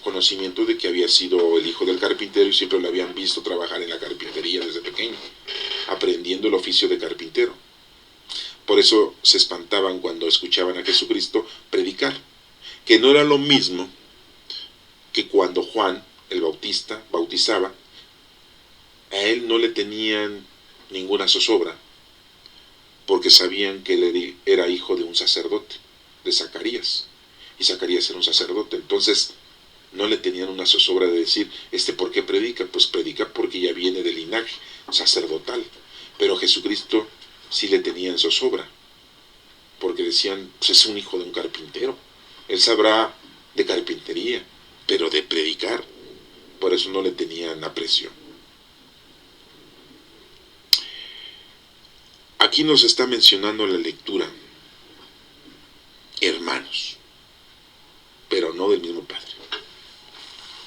conocimiento de que había sido el hijo del carpintero y siempre lo habían visto trabajar en la carpintería desde pequeño, aprendiendo el oficio de carpintero. Por eso se espantaban cuando escuchaban a Jesucristo predicar, que no era lo mismo que cuando Juan el Bautista bautizaba. A él no le tenían ninguna zozobra, porque sabían que él era hijo de un sacerdote, de Zacarías, y Zacarías era un sacerdote. Entonces no le tenían una zozobra de decir, ¿por qué predica? Pues predica porque ya viene del linaje sacerdotal. Pero a Jesucristo sí le tenían zozobra, porque decían, pues es un hijo de un carpintero, él sabrá de carpintería, pero de predicar, por eso no le tenían aprecio. Aquí nos está mencionando en la lectura hermanos, pero no del mismo Padre.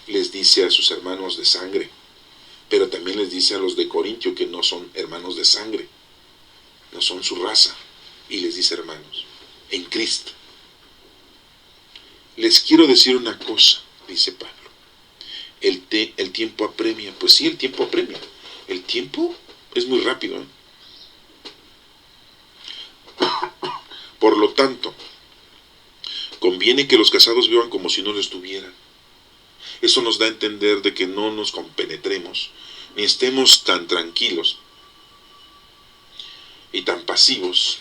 Les dice a sus hermanos de sangre, pero también les dice a los de Corintio que no son hermanos de sangre, no son su raza, y les dice hermanos, en Cristo. Les quiero decir una cosa, dice Pablo, el tiempo apremia. Pues sí, el tiempo apremia, el tiempo es muy rápido, ¿eh? Por lo tanto, conviene que los casados vivan como si no lo estuvieran. Eso nos da a entender de que no nos compenetremos, ni estemos tan tranquilos y tan pasivos,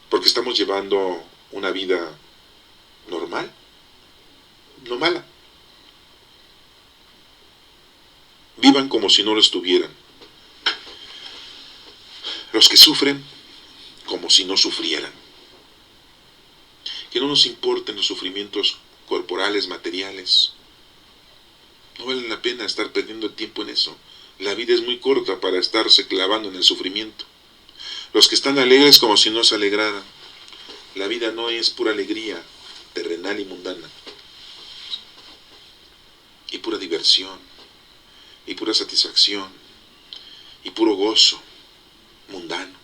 porque estamos llevando una vida normal, no mala. Vivan como si no lo estuvieran. Los que sufren, como si no sufrieran. Que no nos importen los sufrimientos corporales, materiales. No vale la pena estar perdiendo el tiempo en eso. La vida es muy corta para estarse clavando en el sufrimiento. Los que están alegres como si no se alegraran. La vida no es pura alegría terrenal y mundana. Y pura diversión. Y pura satisfacción. Y puro gozo mundano.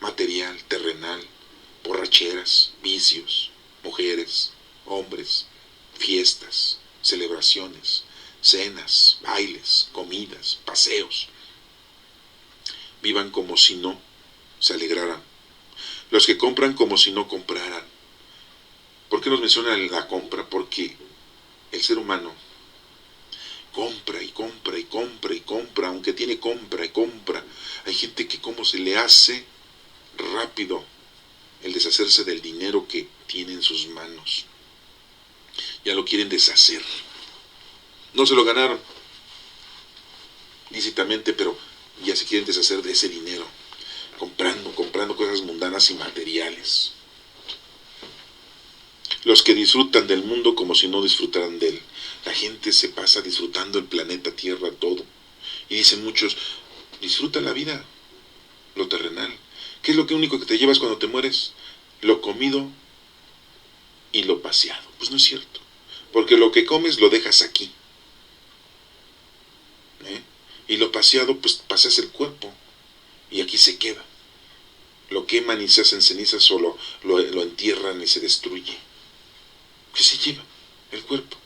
Material, terrenal, borracheras, vicios, mujeres, hombres, fiestas, celebraciones, cenas, bailes, comidas, paseos. Vivan como si no se alegraran. Los que compran como si no compraran. ¿Por qué nos menciona la compra? Porque el ser humano compra y compra y compra y compra, aunque tiene compra y compra. Hay gente que como se le hace rápido el deshacerse del dinero que tiene en sus manos. Ya lo quieren deshacer. No se lo ganaron lícitamente, pero ya se quieren deshacer de ese dinero, comprando cosas mundanas y materiales. Los que disfrutan del mundo como si no disfrutaran de él. La gente se pasa disfrutando el planeta Tierra, todo. Y dicen muchos, disfruta la vida, lo terrenal. ¿Qué es lo único que te llevas cuando te mueres? Lo comido y lo paseado. Pues no es cierto, porque lo que comes lo dejas aquí, y lo paseado, pues pasas el cuerpo y aquí se queda. Lo queman y se hacen cenizas o lo entierran y se destruye. ¿Qué se lleva el cuerpo?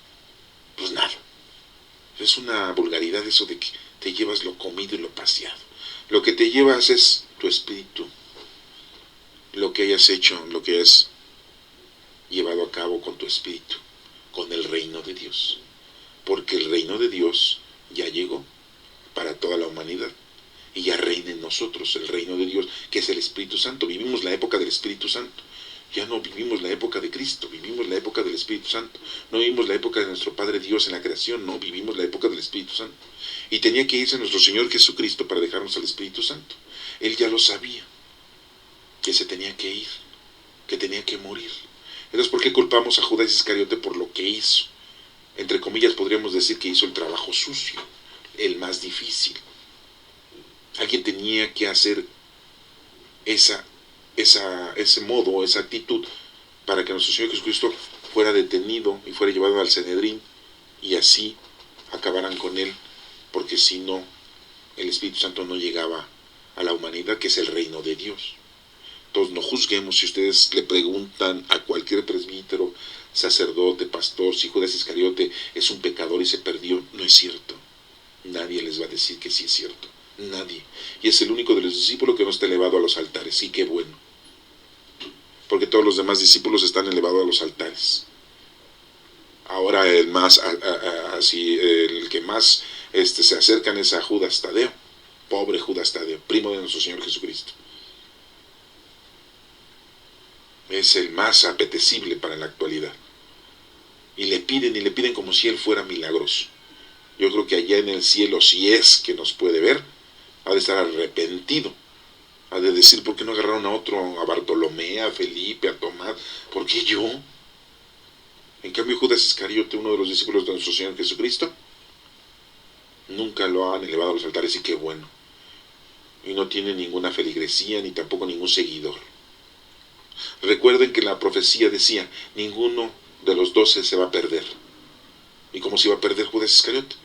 Pues nada. Es una vulgaridad eso de que te llevas lo comido y lo paseado. Lo que te llevas es tu espíritu, lo que hayas hecho, lo que hayas llevado a cabo con tu espíritu, con el reino de Dios. Porque el reino de Dios ya llegó para toda la humanidad y ya reina en nosotros el reino de Dios, que es el Espíritu Santo. Vivimos la época del Espíritu Santo. Ya no vivimos la época de Cristo, vivimos la época del Espíritu Santo. No vivimos la época de nuestro Padre Dios en la creación, no, vivimos la época del Espíritu Santo. Y tenía que irse nuestro Señor Jesucristo para dejarnos al Espíritu Santo. Él ya lo sabía, que se tenía que ir, que tenía que morir. Entonces, ¿por qué culpamos a Judas Iscariote por lo que hizo? Entre comillas podríamos decir que hizo el trabajo sucio, el más difícil. Alguien tenía que hacer ese modo, esa actitud, para que nuestro Señor Jesucristo fuera detenido y fuera llevado al Sanedrín y así acabaran con él, porque si no, el Espíritu Santo no llegaba a la humanidad, que es el reino de Dios. Entonces no juzguemos. Si ustedes le preguntan a cualquier presbítero, sacerdote, pastor, si Judas Iscariote es un pecador y se perdió, no es cierto. Nadie les va a decir que sí es cierto. Nadie. Y es el único de los discípulos que no está elevado a los altares. Y qué bueno. Porque todos los demás discípulos están elevados a los altares. Ahora el que más se acercan es a Judas Tadeo. Pobre Judas Tadeo, primo de nuestro Señor Jesucristo. Es el más apetecible para la actualidad. Y le piden como si él fuera milagroso. Yo creo que allá en el cielo, si es que nos puede ver, ha de estar arrepentido. Ha de decir, ¿por qué no agarraron a otro, a Bartolomé, a Felipe, a Tomás? ¿Por qué yo? En cambio, Judas Iscariote, uno de los discípulos de nuestro Señor Jesucristo, nunca lo han elevado a los altares, y qué bueno. Y no tiene ninguna feligresía, ni tampoco ningún seguidor. Recuerden que la profecía decía, ninguno de los 12 se va a perder. ¿Y cómo se iba a perder Judas Iscariote?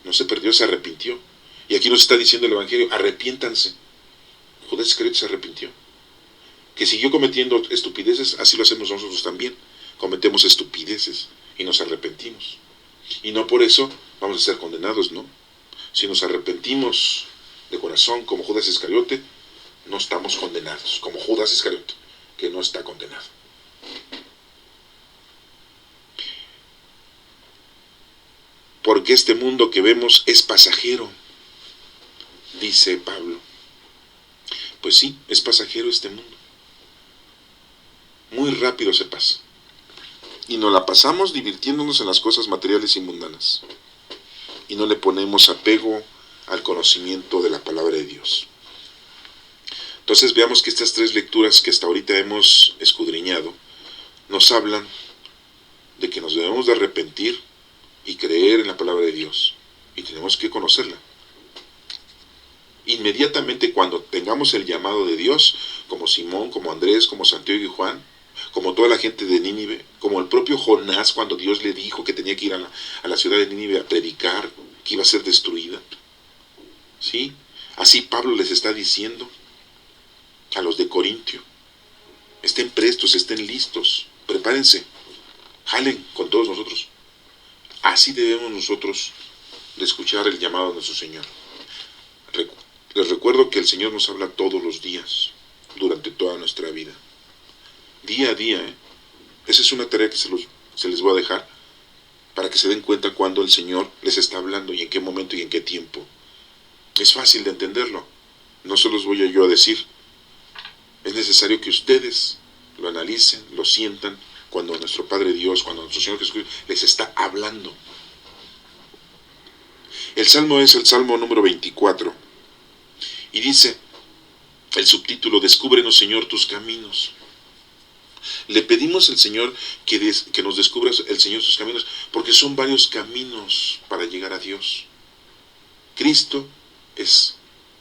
No se perdió, se arrepintió. Y aquí nos está diciendo el Evangelio, arrepiéntanse. Judas Iscariote se arrepintió. Que siguió cometiendo estupideces, así lo hacemos nosotros también. Cometemos estupideces y nos arrepentimos. Y no por eso vamos a ser condenados, ¿no? Si nos arrepentimos de corazón como Judas Iscariote, no estamos condenados, como Judas Iscariote, que no está condenado. Porque este mundo que vemos es pasajero, dice Pablo. Pues sí, es pasajero este mundo. Muy rápido se pasa. Y nos la pasamos divirtiéndonos en las cosas materiales y mundanas. Y no le ponemos apego al conocimiento de la palabra de Dios. Entonces veamos que estas 3 lecturas que hasta ahorita hemos escudriñado nos hablan de que nos debemos de arrepentir y creer en la palabra de Dios. Y tenemos que conocerla. Inmediatamente cuando tengamos el llamado de Dios, como Simón, como Andrés, como Santiago y Juan, como toda la gente de Nínive, como el propio Jonás cuando Dios le dijo que tenía que ir a la ciudad de Nínive a predicar, que iba a ser destruida. ¿Sí? Así Pablo les está diciendo a los de Corintio, estén prestos, estén listos, prepárense, jalen con todos nosotros. Así debemos nosotros de escuchar el llamado de nuestro Señor. Les recuerdo que el Señor nos habla todos los días, durante toda nuestra vida. Día a día, Esa es una tarea que se les voy a dejar, para que se den cuenta cuando el Señor les está hablando y en qué momento y en qué tiempo. Es fácil de entenderlo, no se los voy yo a decir. Es necesario que ustedes lo analicen, lo sientan cuando nuestro Padre Dios, cuando nuestro Señor Jesucristo les está hablando. El salmo es el Salmo número 24 y dice el subtítulo: Descúbrenos, Señor, tus caminos. Le pedimos al Señor que nos descubra el Señor sus caminos, porque son varios caminos para llegar a Dios. Cristo es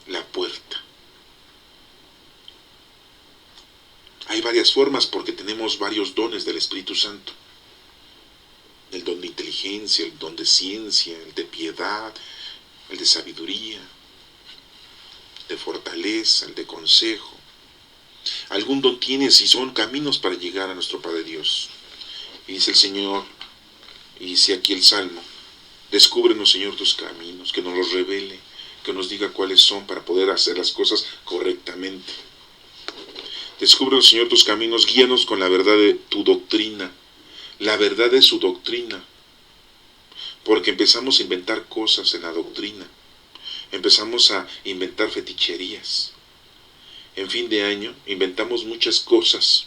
la puerta. Hay varias formas porque tenemos varios dones del Espíritu Santo. El don de inteligencia, el don de ciencia, el de piedad, el de sabiduría, de fortaleza, el de consejo. Algún don tienes y son caminos para llegar a nuestro Padre Dios. Y dice el Señor, y dice aquí el Salmo: descúbrenos, Señor, tus caminos, que nos los revele, que nos diga cuáles son para poder hacer las cosas correctamente. Descúbrenos, Señor, tus caminos, guíanos con la verdad de tu doctrina. La verdad de su doctrina. Porque empezamos a inventar cosas en la doctrina. Empezamos a inventar feticherías. En fin de año inventamos muchas cosas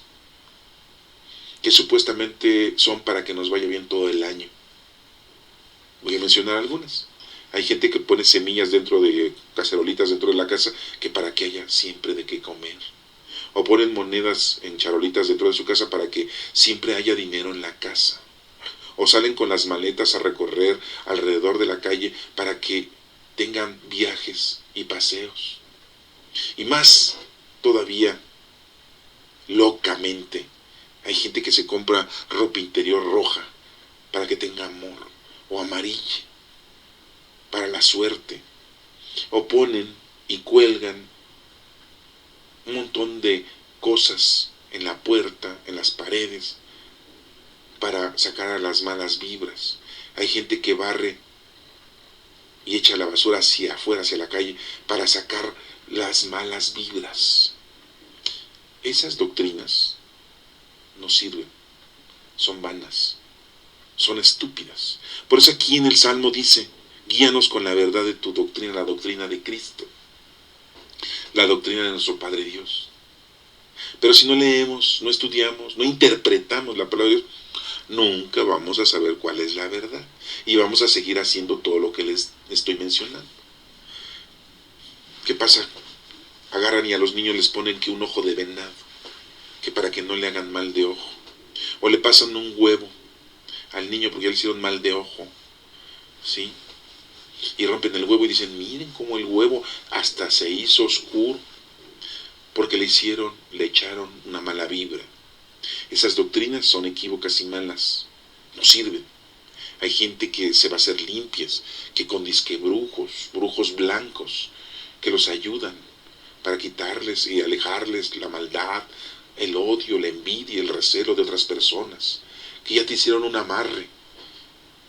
que supuestamente son para que nos vaya bien todo el año. Voy a mencionar algunas. Hay gente que pone semillas dentro de cacerolitas dentro de la casa, que para que haya siempre de qué comer. O ponen monedas en charolitas dentro de su casa para que siempre haya dinero en la casa. O salen con las maletas a recorrer alrededor de la calle para que tengan viajes y paseos. Y más todavía, locamente, hay gente que se compra ropa interior roja para que tenga amor, o amarilla para la suerte. O ponen y cuelgan un montón de cosas en la puerta, en las paredes, para sacar a las malas vibras. Hay gente que barre y echa la basura hacia afuera, hacia la calle, para sacar las malas vibras. Esas doctrinas no sirven, son vanas, son estúpidas. Por eso aquí en el Salmo dice: guíanos con la verdad de tu doctrina, la doctrina de Cristo, la doctrina de nuestro Padre Dios. Pero si no leemos, no estudiamos, no interpretamos la palabra de Dios, nunca vamos a saber cuál es la verdad. Y vamos a seguir haciendo todo lo que les estoy mencionando. ¿Qué pasa? Agarran y a los niños les ponen que un ojo de venado, que para que no le hagan mal de ojo. O le pasan un huevo al niño porque ya le hicieron mal de ojo, ¿sí? Y rompen el huevo y dicen: miren cómo el huevo hasta se hizo oscuro, porque le echaron una mala vibra. Esas doctrinas son equívocas y malas, no sirven. Hay gente que se va a hacer limpias, que con disque brujos blancos, que los ayudan para quitarles y alejarles la maldad, el odio, la envidia, el recelo de otras personas, que ya te hicieron un amarre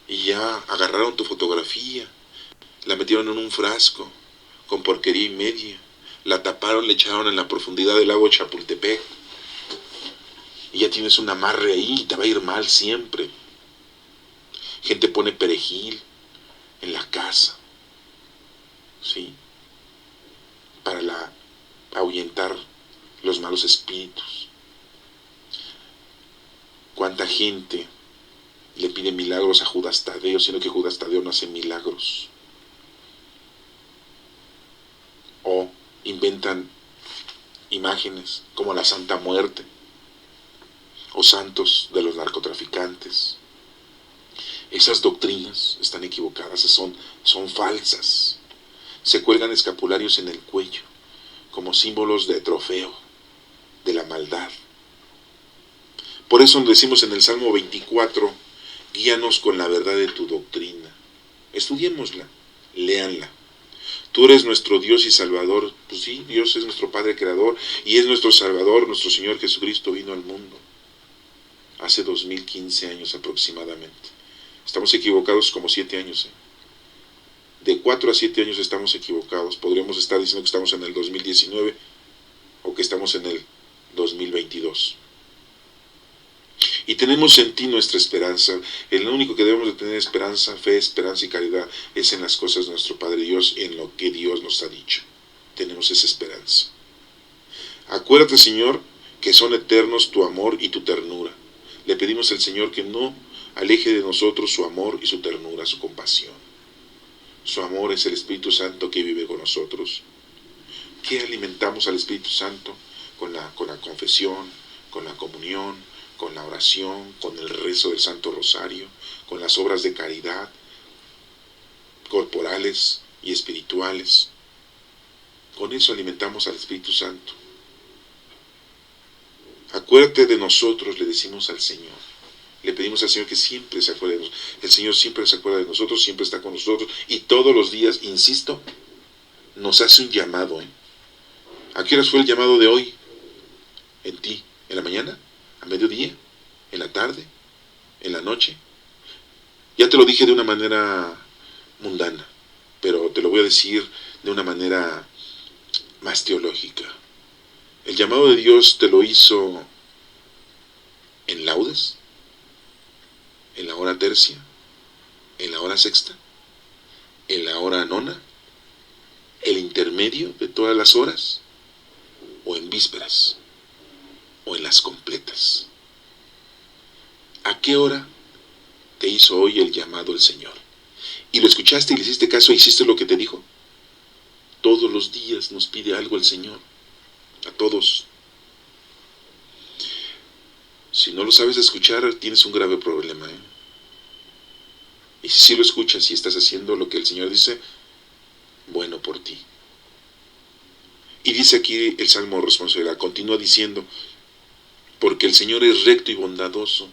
y ya agarraron tu fotografía, la metieron en un frasco con porquería y media, la taparon, le echaron en la profundidad del lago Chapultepec y ya tienes un amarre ahí y te va a ir mal siempre. Gente pone perejil en la casa, ¿sí?, para ahuyentar los malos espíritus. ¿Cuánta gente le pide milagros a Judas Tadeo, sino que Judas Tadeo no hace milagros? O inventan imágenes como la Santa Muerte o santos de los narcotraficantes. Esas doctrinas están equivocadas, son falsas. Se cuelgan escapularios en el cuello como símbolos de trofeo de la maldad. Por eso decimos en el Salmo 24: guíanos con la verdad de tu doctrina. Estudiémosla, léanla. Tú eres nuestro Dios y Salvador. Pues sí, Dios es nuestro Padre Creador y es nuestro Salvador. Nuestro Señor Jesucristo vino al mundo hace 2015 años aproximadamente. Estamos equivocados como 7 años. De 4 a 7 años estamos equivocados. Podríamos estar diciendo que estamos en el 2019 o que estamos en el 2022. Y tenemos en ti nuestra esperanza. El único que debemos de tener esperanza, fe, esperanza y caridad es en las cosas de nuestro Padre Dios, en lo que Dios nos ha dicho. Tenemos esa esperanza. Acuérdate, Señor, que son eternos tu amor y tu ternura. Le pedimos al Señor que no aleje de nosotros su amor y su ternura, su compasión. Su amor es el Espíritu Santo que vive con nosotros. ¿Qué alimentamos al Espíritu Santo? Con la confesión, con la comunión, con la oración, con el rezo del Santo Rosario, con las obras de caridad, corporales y espirituales. Con eso alimentamos al Espíritu Santo. Acuérdate de nosotros, le decimos al Señor. Le pedimos al Señor que siempre se acuerde de nosotros. El Señor siempre se acuerda de nosotros, siempre está con nosotros. Y todos los días, insisto, nos hace un llamado. ¿A qué horas fue el llamado de hoy? ¿En ti? ¿En la mañana? ¿A mediodía? ¿En la tarde? ¿En la noche? Ya te lo dije de una manera mundana, pero te lo voy a decir de una manera más teológica. El llamado de Dios te lo hizo en laudes, en la hora tercia, en la hora sexta, en la hora nona, el intermedio de todas las horas, o en vísperas, o en las completas. ¿A qué hora te hizo hoy el llamado el Señor? ¿Y lo escuchaste y le hiciste caso e hiciste lo que te dijo? Todos los días nos pide algo el Señor, a todos. Si no lo sabes escuchar, tienes un grave problema. Y si sí lo escuchas y estás haciendo lo que el Señor dice, bueno por ti. Y dice aquí el Salmo responsorial, continúa diciendo, porque el Señor es recto y bondadoso.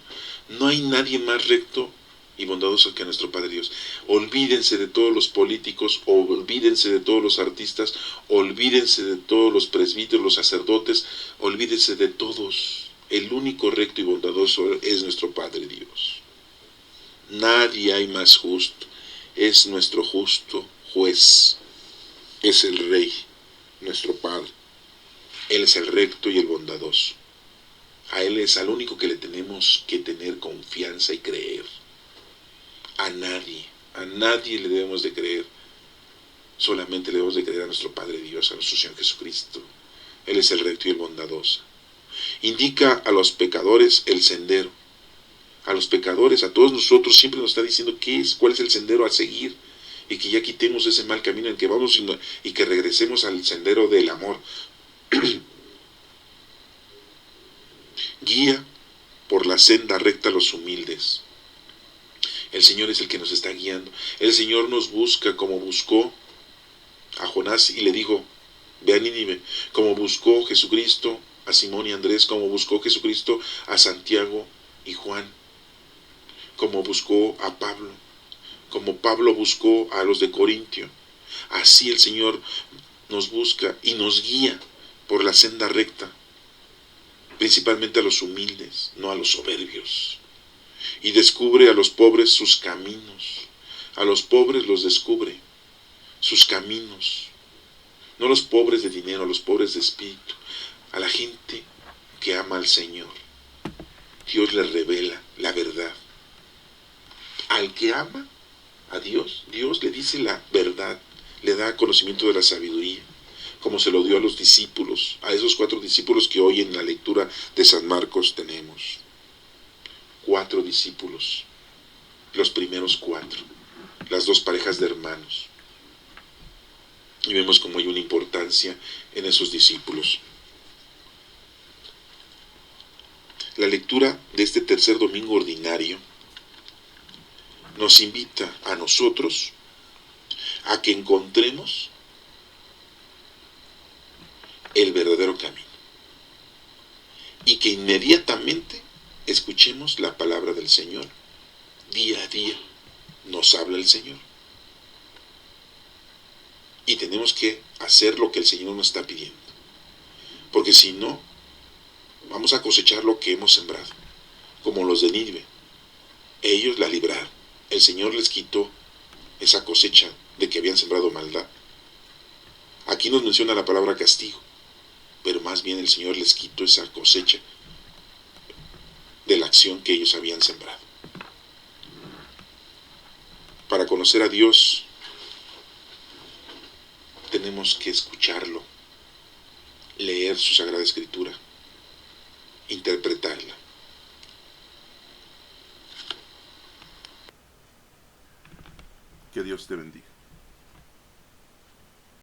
No hay nadie más recto y bondadoso que nuestro Padre Dios. Olvídense de todos los políticos, olvídense de todos los artistas, olvídense de todos los presbíteros, los sacerdotes, olvídense de todos. El único recto y bondadoso es nuestro Padre Dios. Nadie hay más justo. Es nuestro justo juez. Es el Rey, nuestro Padre. Él es el recto y el bondadoso. A Él es al único que le tenemos que tener confianza y creer. A nadie le debemos de creer. Solamente le debemos de creer a nuestro Padre Dios, a nuestro Señor Jesucristo. Él es el recto y el bondadoso. Indica a los pecadores el sendero. A los pecadores, a todos nosotros, siempre nos está diciendo cuál es el sendero a seguir. Y que ya quitemos ese mal camino en el que vamos y que regresemos al sendero del amor. Guía por la senda recta a los humildes. El Señor es el que nos está guiando. El Señor nos busca como buscó a Jonás y le dijo, ve a Nínive, como buscó Jesucristo a Simón y Andrés, como buscó Jesucristo a Santiago y Juan, como buscó a Pablo, como Pablo buscó a los de Corintio. Así el Señor nos busca y nos guía por la senda recta, principalmente a los humildes, no a los soberbios. Y descubre a los pobres sus caminos. A los pobres los descubre, sus caminos. No los pobres de dinero, a los pobres de espíritu. A la gente que ama al Señor. Dios le revela la verdad. Al que ama a Dios, Dios le dice la verdad. Le da conocimiento de la sabiduría, como se lo dio a los discípulos, a esos 4 discípulos que hoy en la lectura de San Marcos tenemos. 4 discípulos, los primeros 4, las 2 parejas de hermanos. Y vemos cómo hay una importancia en esos discípulos. La lectura de este tercer domingo ordinario nos invita a nosotros a que encontremos el verdadero camino y que inmediatamente escuchemos la palabra del Señor. Día a día nos habla el Señor y tenemos que hacer lo que el Señor nos está pidiendo, porque si no, vamos a cosechar lo que hemos sembrado, como los de Nínive. Ellos la libraron, el Señor les quitó esa cosecha de que habían sembrado maldad. Aquí nos menciona la palabra castigo, pero más bien el Señor les quitó esa cosecha de la acción que ellos habían sembrado. Para conocer a Dios tenemos que escucharlo, leer su Sagrada Escritura, interpretarla. Que Dios te bendiga.